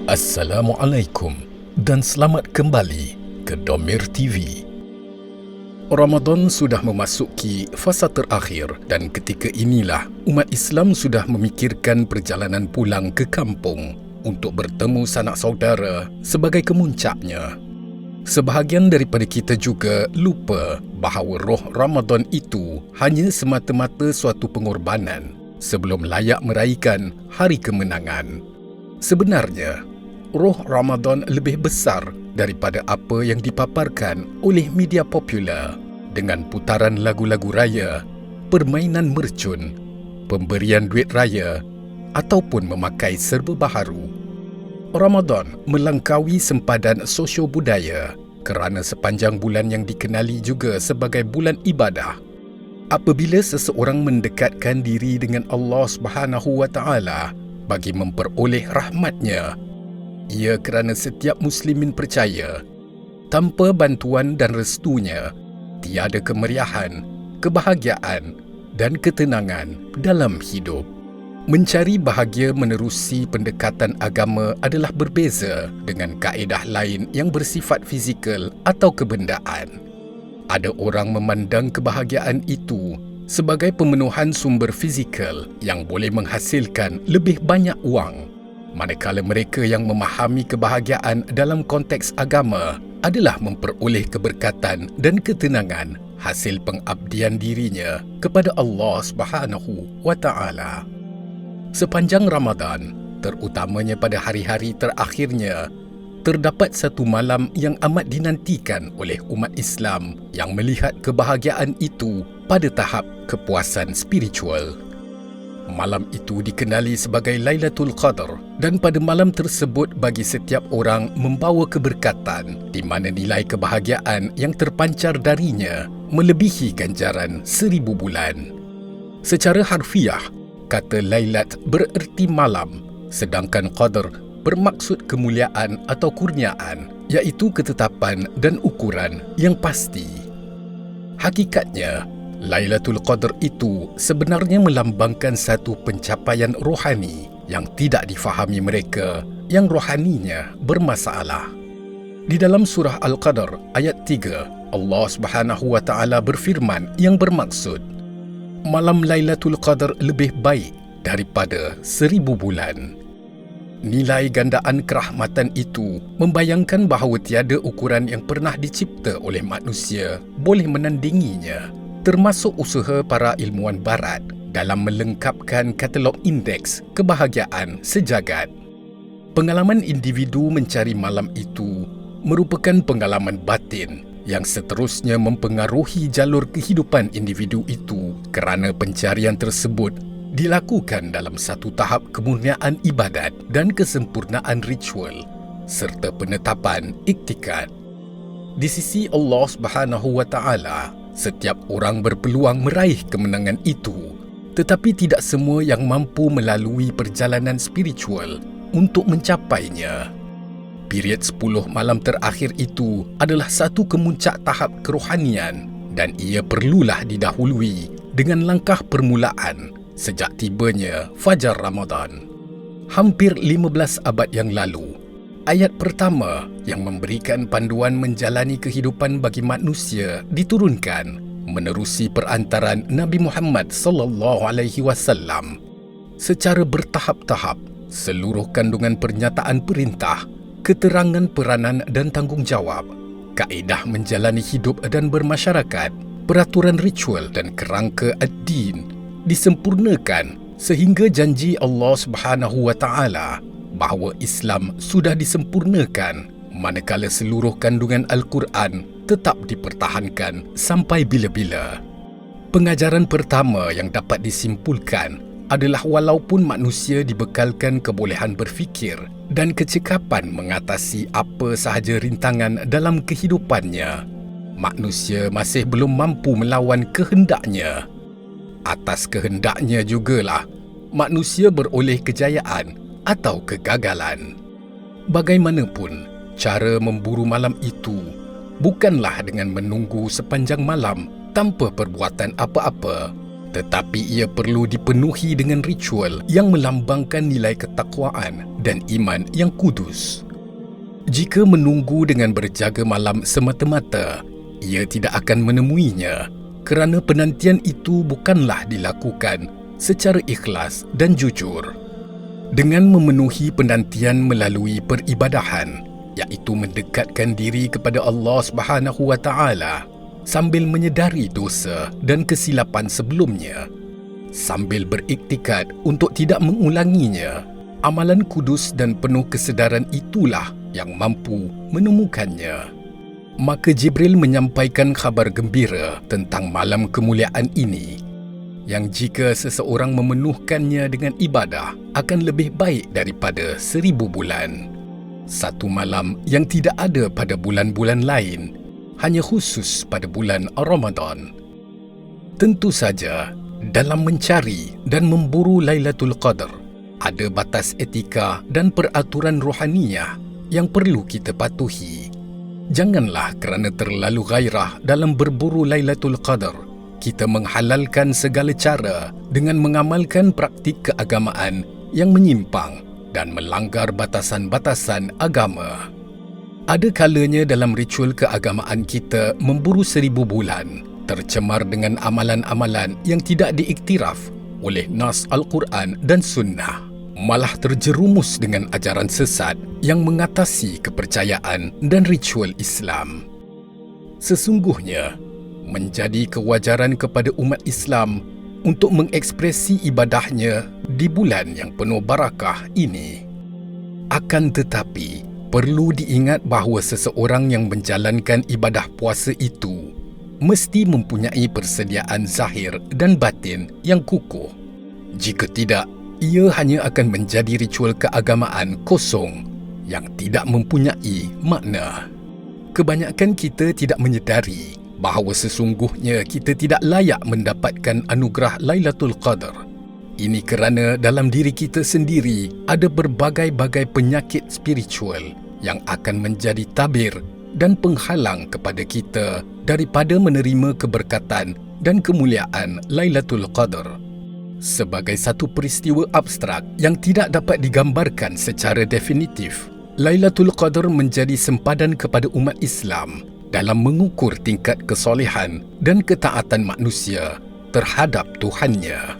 Assalamualaikum dan selamat kembali ke Domir TV. Ramadan sudah memasuki fasa terakhir dan ketika inilah umat Islam sudah memikirkan perjalanan pulang ke kampung untuk bertemu sanak saudara sebagai kemuncaknya. Sebahagian daripada kita juga lupa bahawa roh Ramadan itu hanya semata-mata suatu pengorbanan sebelum layak meraihkan hari kemenangan. Sebenarnya, roh Ramadan lebih besar daripada apa yang dipaparkan oleh media popular dengan putaran lagu-lagu raya, permainan mercun, pemberian duit raya ataupun memakai serba baharu. Ramadan melangkaui sempadan sosio-budaya kerana sepanjang bulan yang dikenali juga sebagai bulan ibadah. Apabila seseorang mendekatkan diri dengan Allah Subhanahu Wa Taala bagi memperoleh rahmatnya, ia kerana setiap muslimin percaya, tanpa bantuan dan restunya, tiada kemeriahan, kebahagiaan dan ketenangan dalam hidup. Mencari bahagia menerusi pendekatan agama adalah berbeza dengan kaedah lain yang bersifat fizikal atau kebendaan. Ada orang memandang kebahagiaan itu sebagai pemenuhan sumber fizikal yang boleh menghasilkan lebih banyak wang, manakala mereka yang memahami kebahagiaan dalam konteks agama adalah memperoleh keberkatan dan ketenangan hasil pengabdian dirinya kepada Allah Subhanahu wa Taala. Sepanjang Ramadan, terutamanya pada hari-hari terakhirnya, terdapat satu malam yang amat dinantikan oleh umat Islam yang melihat kebahagiaan itu pada tahap kepuasan spiritual. Malam itu dikenali sebagai Lailatul Qadar dan pada malam tersebut bagi setiap orang membawa keberkatan di mana nilai kebahagiaan yang terpancar darinya melebihi ganjaran 1000 bulan. Secara harfiah, kata Lailat bererti malam, sedangkan Qadar bermaksud kemuliaan atau kurniaan, iaitu ketetapan dan ukuran yang pasti. Hakikatnya, Lailatul Qadar itu sebenarnya melambangkan satu pencapaian rohani yang tidak difahami mereka yang rohaninya bermasalah. Di dalam surah Al-Qadar ayat 3, Allah Subhanahu wa Taala berfirman yang bermaksud, malam Lailatul Qadar lebih baik daripada 1000 bulan. Nilai gandaan kerahmatan itu membayangkan bahawa tiada ukuran yang pernah dicipta oleh manusia boleh menandinginya, termasuk usaha para ilmuwan barat dalam melengkapkan katalog indeks kebahagiaan sejagat. Pengalaman individu mencari malam itu merupakan pengalaman batin yang seterusnya mempengaruhi jalur kehidupan individu itu kerana pencarian tersebut dilakukan dalam satu tahap kemurniaan ibadat dan kesempurnaan ritual serta penetapan iktikad. Di sisi Allah Subhanahu wa Taala, setiap orang berpeluang meraih kemenangan itu, tetapi tidak semua yang mampu melalui perjalanan spiritual untuk mencapainya. Period 10 malam terakhir itu adalah satu kemuncak tahap kerohanian dan ia perlulah didahului dengan langkah permulaan sejak tibanya Fajar Ramadan. Hampir 15 abad yang lalu, ayat pertama yang memberikan panduan menjalani kehidupan bagi manusia diturunkan menerusi perantaran Nabi Muhammad sallallahu alaihi wasallam. Secara bertahap-tahap, seluruh kandungan pernyataan perintah, keterangan peranan dan tanggungjawab, kaedah menjalani hidup dan bermasyarakat, peraturan ritual dan kerangka ad-din disempurnakan sehingga janji Allah Subhanahu wa Taala bahawa Islam sudah disempurnakan manakala seluruh kandungan Al-Quran tetap dipertahankan sampai bila-bila. Pengajaran pertama yang dapat disimpulkan adalah walaupun manusia dibekalkan kebolehan berfikir dan kecekapan mengatasi apa sahaja rintangan dalam kehidupannya, manusia masih belum mampu melawan kehendaknya. Atas kehendaknya jugalah manusia beroleh kejayaan atau kegagalan. Bagaimanapun, cara memburu malam itu bukanlah dengan menunggu sepanjang malam tanpa perbuatan apa-apa, tetapi ia perlu dipenuhi dengan ritual yang melambangkan nilai ketakwaan dan iman yang kudus. Jika menunggu dengan berjaga malam semata-mata, ia tidak akan menemuinya kerana penantian itu bukanlah dilakukan secara ikhlas dan jujur. Dengan memenuhi penantian melalui peribadahan, iaitu mendekatkan diri kepada Allah Subhanahu Wa Taala sambil menyedari dosa dan kesilapan sebelumnya, sambil beriktikad untuk tidak mengulanginya, amalan kudus dan penuh kesedaran itulah yang mampu menemukannya. Maka Jibril menyampaikan khabar gembira tentang malam kemuliaan ini, yang jika seseorang memenuhkannya dengan ibadah akan lebih baik daripada 1000 bulan. Satu malam yang tidak ada pada bulan-bulan lain, hanya khusus pada bulan Ramadan. Tentu saja, dalam mencari dan memburu Lailatul Qadar, ada batas etika dan peraturan rohaniyah yang perlu kita patuhi. Janganlah kerana terlalu gairah dalam berburu Lailatul Qadar, kita menghalalkan segala cara dengan mengamalkan praktik keagamaan yang menyimpang dan melanggar batasan-batasan agama. Ada kalanya dalam ritual keagamaan kita memburu 1000 bulan, tercemar dengan amalan-amalan yang tidak diiktiraf oleh nas Al-Quran dan Sunnah, malah terjerumus dengan ajaran sesat yang mengatasi kepercayaan dan ritual Islam. Sesungguhnya, menjadi kewajaran kepada umat Islam untuk mengekspresi ibadahnya di bulan yang penuh barakah ini. Akan tetapi, perlu diingat bahawa seseorang yang menjalankan ibadah puasa itu mesti mempunyai persediaan zahir dan batin yang kukuh. Jika tidak, ia hanya akan menjadi ritual keagamaan kosong yang tidak mempunyai makna. Kebanyakan kita tidak menyedari bahawa sesungguhnya kita tidak layak mendapatkan anugerah Lailatul Qadar. Ini kerana dalam diri kita sendiri ada berbagai-bagai penyakit spiritual yang akan menjadi tabir dan penghalang kepada kita daripada menerima keberkatan dan kemuliaan Lailatul Qadar. Sebagai satu peristiwa abstrak yang tidak dapat digambarkan secara definitif, Lailatul Qadar menjadi sempadan kepada umat Islam dalam mengukur tingkat kesolehan dan ketaatan manusia terhadap Tuhannya.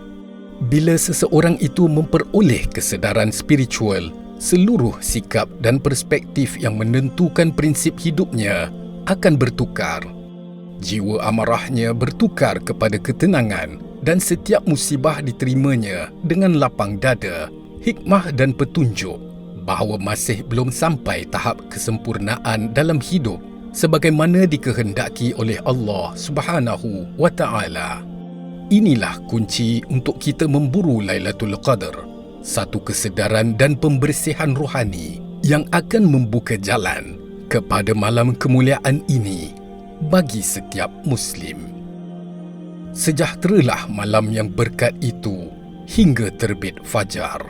Bila seseorang itu memperoleh kesedaran spiritual, seluruh sikap dan perspektif yang menentukan prinsip hidupnya akan bertukar. Jiwa amarahnya bertukar kepada ketenangan dan setiap musibah diterimanya dengan lapang dada, hikmah dan petunjuk bahawa masih belum sampai tahap kesempurnaan dalam hidup sebagaimana dikehendaki oleh Allah Subhanahu wa Ta'ala. Inilah kunci untuk kita memburu Lailatul Qadar, satu kesedaran dan pembersihan rohani yang akan membuka jalan kepada malam kemuliaan ini bagi setiap Muslim. Sejahteralah malam yang berkat itu hingga terbit fajar.